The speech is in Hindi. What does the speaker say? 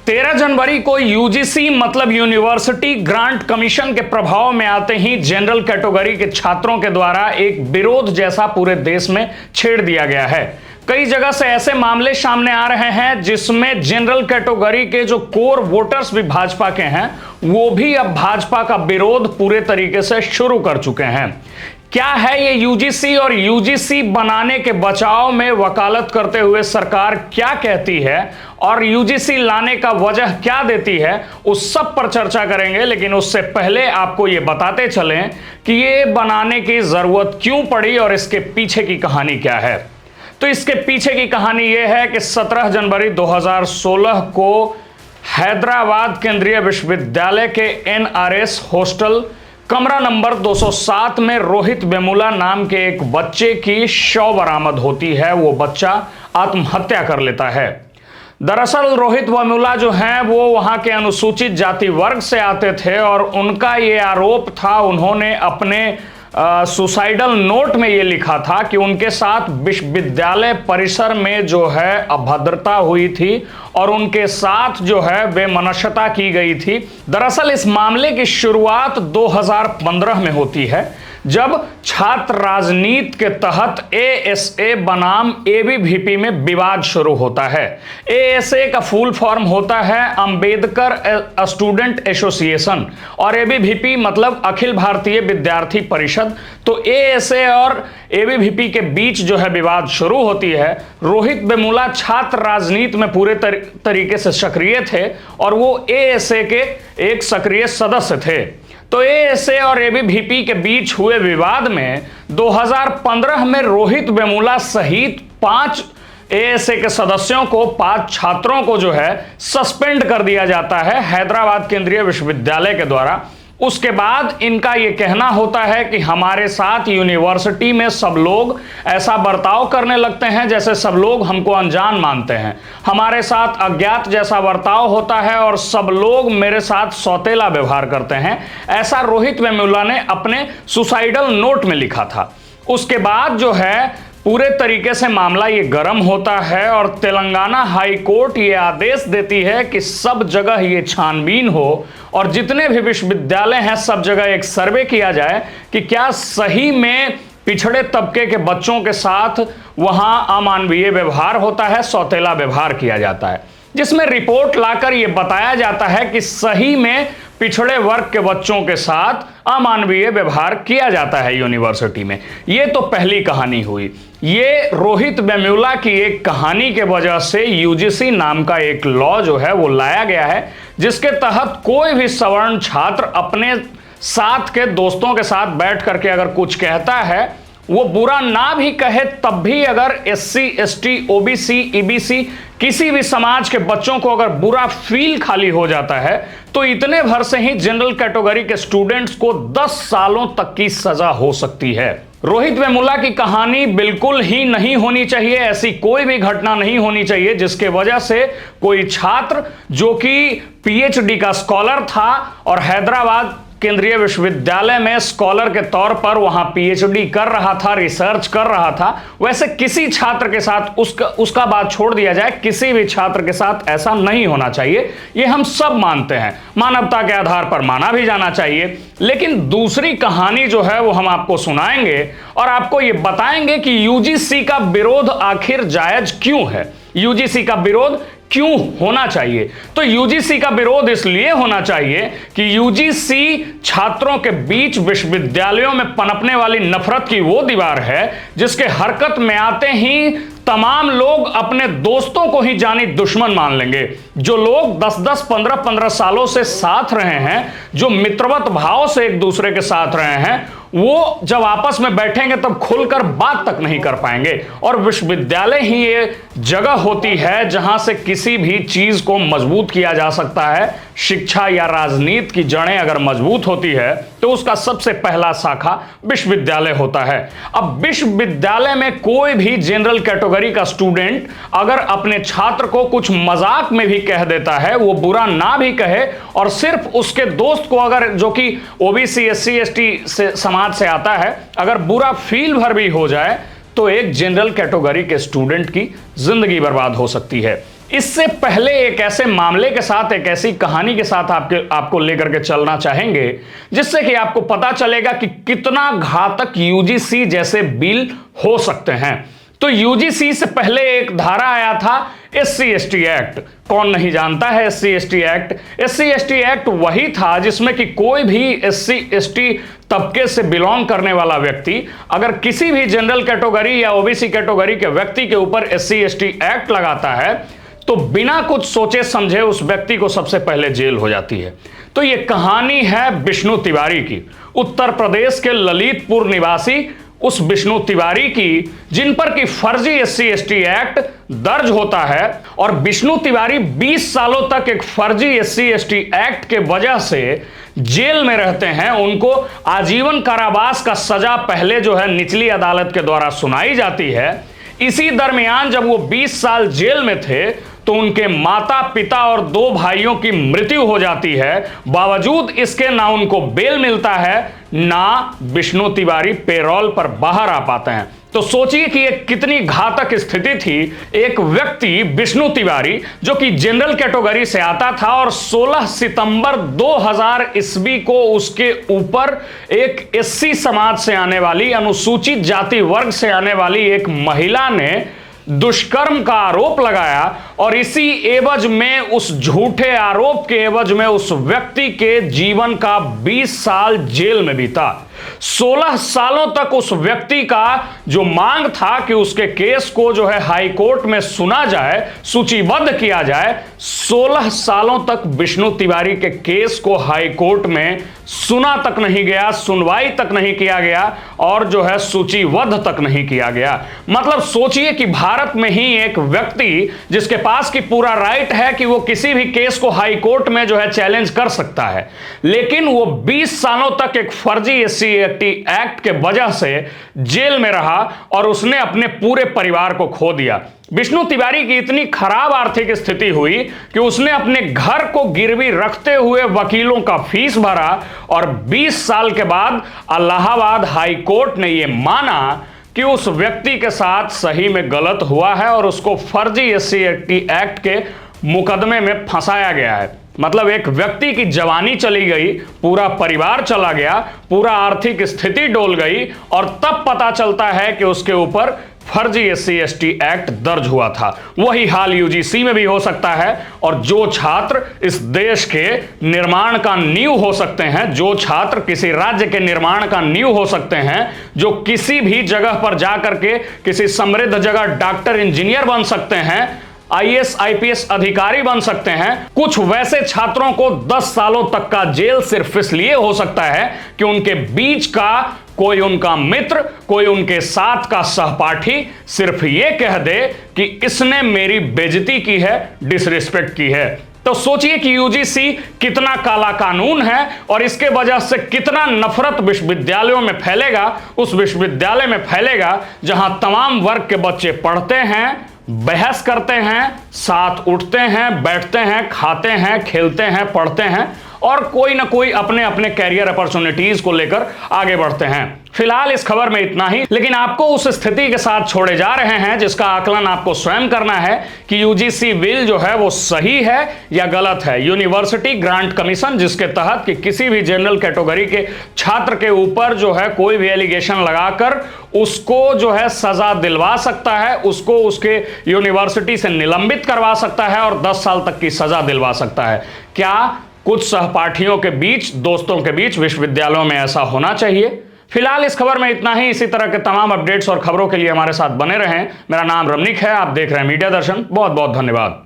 13 जनवरी को यूजीसी मतलब यूनिवर्सिटी ग्रांट कमीशन के प्रभाव में आते ही जनरल कैटेगरी के छात्रों के द्वारा एक विरोध जैसा पूरे देश में छेड़ दिया गया है। कई जगह से ऐसे मामले सामने आ रहे हैं जिसमें जनरल कैटेगरी के जो कोर वोटर्स भी भाजपा के हैं वो भी अब भाजपा का विरोध पूरे तरीके से शुरू कर चुके हैं। क्या है ये यूजीसी और यूजीसी बनाने के बचाव में वकालत करते हुए सरकार क्या कहती है और यूजीसी लाने का वजह क्या देती है, उस सब पर चर्चा करेंगे। लेकिन उससे पहले आपको ये बताते चलें कि ये बनाने की जरूरत क्यों पड़ी और इसके पीछे की कहानी क्या है। तो इसके पीछे की कहानी यह है कि 17 जनवरी 2016 को हैदराबाद केंद्रीय विश्वविद्यालय के एनआरएस हॉस्टल कमरा नंबर 207 में रोहित वेमुला नाम के एक बच्चे की शव बरामद होती है। वो बच्चा आत्महत्या कर लेता है। दरअसल रोहित वेमुला जो हैं वो वहां के अनुसूचित जाति वर्ग से आते थे और उनका ये आरोप था, उन्होंने अपने सुसाइडल नोट में ये लिखा था कि उनके साथ विश्वविद्यालय परिसर में जो है अभद्रता हुई थी और उनके साथ जो है बेमनशता की गई थी। दरअसल इस मामले की शुरुआत 2015 में होती है जब छात्र राजनीति के तहत एएसए बनाम एबीवीपी में विवाद शुरू होता है। एएसए का फुल फॉर्म होता है अंबेडकर स्टूडेंट एसोसिएशन और एबीवीपी मतलब अखिल भारतीय विद्यार्थी परिषद। तो एएसए और एबीवीपी के बीच जो है विवाद शुरू होती है। रोहित वेमुला छात्र राजनीति में पूरे तरीके से सक्रिय थे और वो एएसए के एक सक्रिय सदस्य थे। तो एएसए और एबीवीपी के बीच हुए विवाद में 2015 में रोहित वेमुला सहित 5 एएसए के सदस्यों को 5 छात्रों को जो है सस्पेंड कर दिया जाता है हैदराबाद केंद्रीय विश्वविद्यालय के द्वारा। उसके बाद इनका यह कहना होता है कि हमारे साथ यूनिवर्सिटी में सब लोग ऐसा बर्ताव करने लगते हैं जैसे सब लोग हमको अनजान मानते हैं, हमारे साथ अज्ञात जैसा बर्ताव होता है और सब लोग मेरे साथ सौतेला व्यवहार करते हैं। ऐसा रोहित वेमुला ने अपने सुसाइडल नोट में लिखा था। उसके बाद जो है पूरे तरीके से मामला ये गर्म होता है और तेलंगाना हाई कोर्ट ये आदेश देती है कि सब जगह ये छानबीन हो और जितने भी विश्वविद्यालय हैं सब जगह एक सर्वे किया जाए कि क्या सही में पिछड़े तबके के बच्चों के साथ वहां अमानवीय व्यवहार होता है, सौतेला व्यवहार किया जाता है, जिसमें रिपोर्ट लाकर यह बताया जाता है कि सही में पिछड़े वर्ग के बच्चों के साथ अमानवीय व्यवहार किया जाता है यूनिवर्सिटी में। यह तो पहली कहानी हुई। ये रोहित वेमुला की एक कहानी के वजह से यूजीसी नाम का एक लॉ जो है वो लाया गया है जिसके तहत कोई भी सवर्ण छात्र अपने साथ के दोस्तों के साथ बैठ करके अगर कुछ कहता है, वो बुरा ना भी कहे तब भी अगर एससी एसटी ओबीसी ईबीसी किसी भी समाज के बच्चों को अगर बुरा फील खाली हो जाता है तो इतने भर से ही जनरल कैटेगरी के स्टूडेंट्स को 10 सालों तक की सजा हो सकती है। रोहित वेमुला की कहानी बिल्कुल ही नहीं होनी चाहिए। ऐसी कोई भी घटना नहीं होनी चाहिए जिसके वजह से कोई छात्र जो कि पीएचडी का स्कॉलर था और हैदराबाद केंद्रीय विश्वविद्यालय में स्कॉलर के तौर पर वहां पीएचडी कर रहा था, रिसर्च कर रहा था, वैसे किसी छात्र के साथ उसका बात छोड़ दिया जाए, किसी भी छात्र के साथ ऐसा नहीं होना चाहिए। ये हम सब मानते हैं, मानवता के आधार पर माना भी जाना चाहिए। लेकिन दूसरी कहानी जो है वो हम आपको सुनाएंगे और आपको ये बताएंगे कि यूजीसी का विरोध आखिर जायज क्यों है, यूजीसी का विरोध क्यों होना चाहिए। तो यूजीसी का विरोध इसलिए होना चाहिए कि यूजीसी छात्रों के बीच विश्वविद्यालयों में पनपने वाली नफरत की वो दीवार है जिसके हरकत में आते ही तमाम लोग अपने दोस्तों को ही जानी दुश्मन मान लेंगे। जो लोग 10-10, 15-15 सालों से साथ रहे हैं, जो मित्रवत भाव से एक दूसरे के साथ रहे हैं, वो जब आपस में बैठेंगे तब खुलकर बात तक नहीं कर पाएंगे। और विश्वविद्यालय ही ये जगह होती है जहां से किसी भी चीज को मजबूत किया जा सकता है। शिक्षा या राजनीति की जड़ें अगर मजबूत होती है तो उसका सबसे पहला शाखा विश्वविद्यालय होता है। अब विश्वविद्यालय में कोई भी जनरल कैटेगरी का स्टूडेंट अगर अपने छात्र को कुछ मजाक में भी कह देता है, वो बुरा ना भी कहे और सिर्फ उसके दोस्त को अगर जो कि ओबीसी एससी एसटी से समाज से आता है अगर बुरा फील भर भी हो जाए तो एक जनरल कैटेगरी के स्टूडेंट की जिंदगी बर्बाद हो सकती है। इससे पहले एक ऐसे मामले के साथ, एक ऐसी कहानी के साथ आपको लेकर के चलना चाहेंगे जिससे कि आपको पता चलेगा कि कितना घातक यूजीसी जैसे बिल हो सकते हैं। तो यूजीसी से पहले एक धारा आया था SC/ST एक्ट। कौन नहीं जानता है SC/ST एक्ट? SC/ST एक्ट वही था जिसमें कि कोई भी SC/ST तबके से बिलोंग करने वाला व्यक्ति अगर किसी भी जनरल कैटेगरी या ओबीसी कैटेगरी के व्यक्ति के ऊपर SC/ST एक्ट लगाता है तो बिना कुछ सोचे समझे उस व्यक्ति को सबसे पहले जेल हो जाती है। तो यह कहानी है विष्णु तिवारी की, उत्तर प्रदेश के ललितपुर निवासी उस विष्णु तिवारी की, जिन पर कि फर्जी SC/ST एक्ट दर्ज होता है। और विष्णु तिवारी 20 सालों तक एक फर्जी SC/ST एक्ट के वजह से जेल में रहते हैं। उनको आजीवन कारावास का सजा पहले जो है निचली अदालत के द्वारा सुनाई जाती है। इसी दरमियान जब वो 20 साल जेल में थे तो उनके माता पिता और 2 भाइयों की मृत्यु हो जाती है। बावजूद इसके ना उनको बेल मिलता है, ना विष्णु तिवारी पेरोल पर बाहर आ पाते हैं। तो सोचिए कि यह कितनी घातक स्थिति थी। एक व्यक्ति विष्णु तिवारी जो कि जनरल कैटेगरी से आता था और 16 सितंबर 2000 ईस्वी को उसके ऊपर एक SC समाज से आने वाली, अनुसूचित जाति वर्ग से आने वाली एक महिला ने दुष्कर्म का आरोप लगाया और इसी एवज में, उस झूठे आरोप के एवज में उस व्यक्ति के जीवन का 20 साल जेल में बीता। 16 सालों तक उस व्यक्ति का जो मांग था कि उसके केस को जो है हाई कोर्ट में सुना जाए, सूचीबद्ध किया जाए, 16 सालों तक विष्णु तिवारी के केस को हाई कोर्ट में सुना तक नहीं गया, सुनवाई तक नहीं किया गया और जो है सूचीबद्ध तक नहीं किया गया। मतलब सोचिए कि भारत में ही एक व्यक्ति जिसके पास की पूरा राइट है कि वो किसी भी केस को हाई कोर्ट में जो है चैलेंज कर सकता है, लेकिन वो 20 सालों तक एक फर्जी SC/ST एक्ट के वजह से जेल में रहा और उसने अपने पूरे परिवार को खो दिया। विष्णु तिवारी की इतनी खराब आर्थिक स्थिति हुई कि उसने अपने घर को गिरवी रखते हुए वकीलों का फीस भरा और 20 साल के बाद इलाहाबाद हाई कोर्ट ने यह माना कि उस व्यक्ति के साथ सही में गलत हुआ है और उसको फर्जी SC/ST एक्ट के मुकदमे में फंसाया गया है। मतलब एक व्यक्ति की जवानी चली गई, पूरा परिवार चला गया, पूरा आर्थिक स्थिति डोल गई और तब पता चलता है कि उसके ऊपर फर्जी SC/ST एक्ट दर्ज हुआ था। वही हाल यूजीसी में भी हो सकता है। और जो छात्र इस देश के निर्माण का नींव हो सकते हैं, जो छात्र किसी राज्य के निर्माण का नींव हो सकते हैं, जो किसी भी जगह पर जाकर के किसी समृद्ध जगह डॉक्टर, इंजीनियर बन सकते हैं, IAS IPS अधिकारी बन सकते हैं, कुछ वैसे छात्रों को 10 सालों तक का जेल सिर्फ इसलिए हो सकता है कि उनके बीच का कोई उनका मित्र, कोई उनके साथ का सहपाठी सिर्फ ये कह दे कि इसने मेरी बेइज्जती की है, डिसरिस्पेक्ट की है। तो सोचिए कि यूजीसी कितना काला कानून है और इसके वजह से कितना नफरत विश्वविद्यालयों में फैलेगा, उस विश्वविद्यालय में फैलेगा जहां तमाम वर्ग के बच्चे पढ़ते हैं, बहस करते हैं, साथ उठते हैं, बैठते हैं, खाते हैं, खेलते हैं, पढ़ते हैं और कोई ना कोई अपने अपने कैरियर अपॉर्चुनिटीज को लेकर आगे बढ़ते हैं। फिलहाल इस खबर में इतना ही, लेकिन आपको उस स्थिति के साथ छोड़े जा रहे हैं जिसका आकलन आपको स्वयं करना है कि यूजीसी बिल जो है वो सही है या गलत है। यूनिवर्सिटी ग्रांट कमीशन, जिसके तहत कि किसी भी जनरल कैटेगरी के छात्र के ऊपर जो है कोई भी एलिगेशन लगाकर उसको जो है सजा दिलवा सकता है, उसको उसके यूनिवर्सिटी से निलंबित करवा सकता है और 10 साल तक की सजा दिलवा सकता है। क्या कुछ सहपाठियों के बीच, दोस्तों के बीच विश्वविद्यालयों में ऐसा होना चाहिए? फिलहाल इस खबर में इतना ही। इसी तरह के तमाम अपडेट्स और खबरों के लिए हमारे साथ बने रहें। मेरा नाम रमनीक है, आप देख रहे हैं मीडिया दर्शन। बहुत बहुत धन्यवाद।